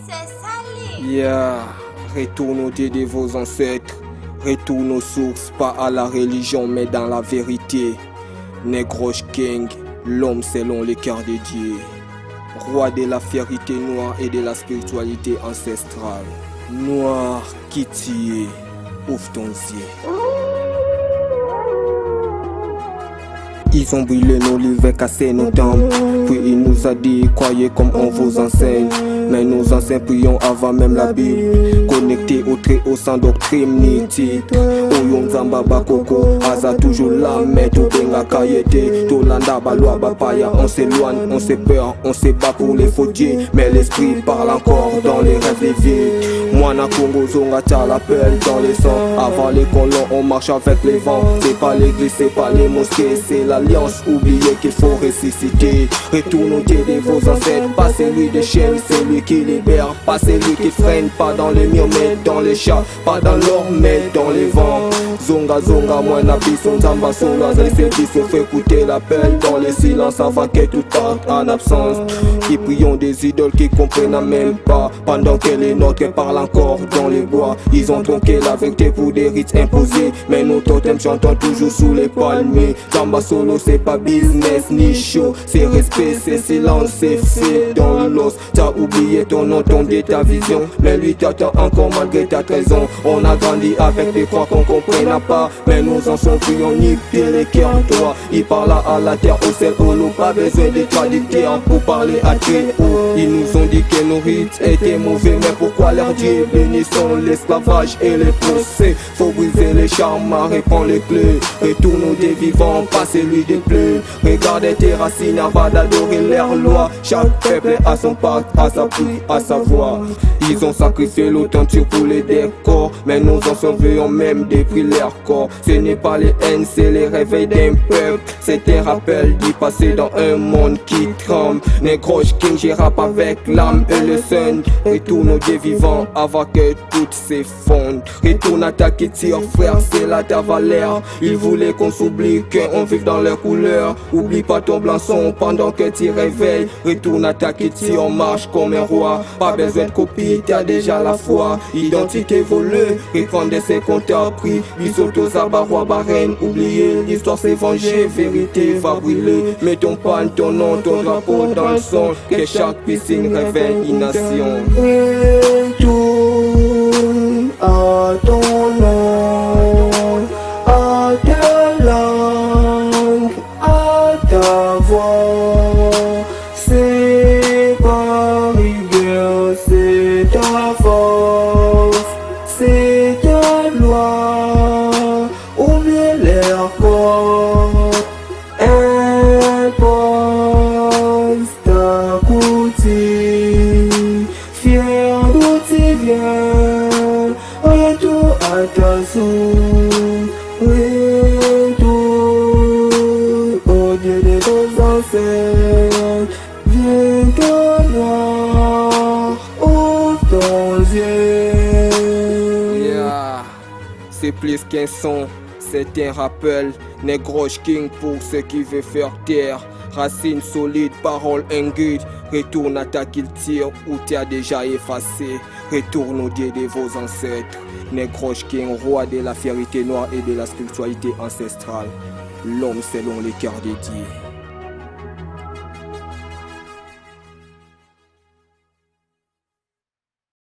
c'est salé. Yeah, retourne au Dieu de vos ancêtres. Retourne aux sources, pas à la religion, mais dans la vérité. Negrosh King, l'homme selon le cœur de Dieu. Roi de la fierté noire et de la spiritualité ancestrale. Noir qui tue, ouvre ton yeux. Ils ont brûlé nos livres, cassé nos temples. Puis il nous a dit, croyez comme on vous enseigne. Mais nos anciens prions avant même la Bible. Connectés au très haut sans doctrine ni titre. Oyon Zamba Bakoko, Aza toujours là, mais tout benga kayete. Tolanda Balwa Bapaya, on s'éloigne, on se peur, on se bat pour les fautiers. Mais l'esprit parle encore dans les rêves des vies. Moana Congo Zonga t'a l'appel dans les sangs. Avant les colons, on marche avec les vents. C'est pas l'église, c'est pas les mosquées, c'est l'alliance. Oubliez qu'il faut ressusciter. Retourne au Dieu de vos ancêtres. Pas celui des chaînes, celui qui libère. Pas celui qui freine, pas dans les murs, mais dans les chats. Pas dans l'or, mais dans les vents. Zonga Zonga, moi n'abison, Zamba Songa. Zay se fait écouter l'appel dans les silences avant que tout parte en absence. Qui prions des idoles qui comprennent même pas. Pendant que les nôtres parlent encore dans les bois. Ils ont tronqué la vérité pour des rites imposés. Mais nos totems chantent toujours sous les palmiers. Zamba Solo c'est pas business ni show. C'est respect, c'est silence, c'est fait dans l'os. T'as oublié ton nom, ton Dieu, ta vision. Mais lui t'attend encore malgré ta trahison. On a grandi avec des croix qu'on comprenne pas. Mais nous en sommes pris, on y pied les cœurs. Toi, il parle à la terre, au ciel, au loup. Pas besoin de traducteurs pour parler à très haut. Ils nous ont dit que nos rites étaient mauvais. Mais pourquoi leur Dieu bénissons l'esclavage et les procès? Faut briser les charmes, répondre les clés. Retourne au Dieu vivant, pas celui des plaies. Regardez tes racines avant d'adorer leur loi. Chaque peuple a son pacte, a sa pluie, a sa voix. Ils ont sacrifié l'authentique pour les décors. Mais nous en sauvions même depuis leur corps. Ce n'est pas les haines, c'est les réveils d'un peuple. C'est un rappel d'y passer dans un monde qui tremble. Negrosh King, j'y rappe avec l'âme et le sun. Retourne au Dieu vivant avant que tout s'effondre. Retourne à ta qui tire, frère, c'est là ta valeur. Ils voulaient qu'on s'oublie, qu'on vive dans leur couleur. Oublie pas ton blanc-son pendant que tu réveilles. Retourne à ta qui tire, on marche comme un roi. Pas besoin de copie, t'as déjà la foi. Identité volée, répondez ses comptes à prix. Bisoto Zabarwa Barène, oubliez l'histoire s'est vengée. Vérité va brûler, mets ton pan, ton nom, ton drapeau dans le son. Que chaque piscine réveille une nation. Retourne à ton nom, à ta langue, à ta voix. C'est pas rigueur, c'est ta force, c'est ta loi. Oublie leur corps, impose ta coutume. Fier d'où tu viens, retourne à ta source. Retourne au Dieu de tes ancêtres. Viens ton noir, ouvre ton yeux. Yeah, c'est plus qu'un son, c'est un rappel. Negrosh King pour ceux qui veulent faire taire. Racines solides, paroles inguides. Retourne à ta culture où tu as déjà effacé. Retourne au Dieu de vos ancêtres. Negrosh King, roi de la fierté noire et de la spiritualité ancestrale. L'homme selon les cœurs de Dieu.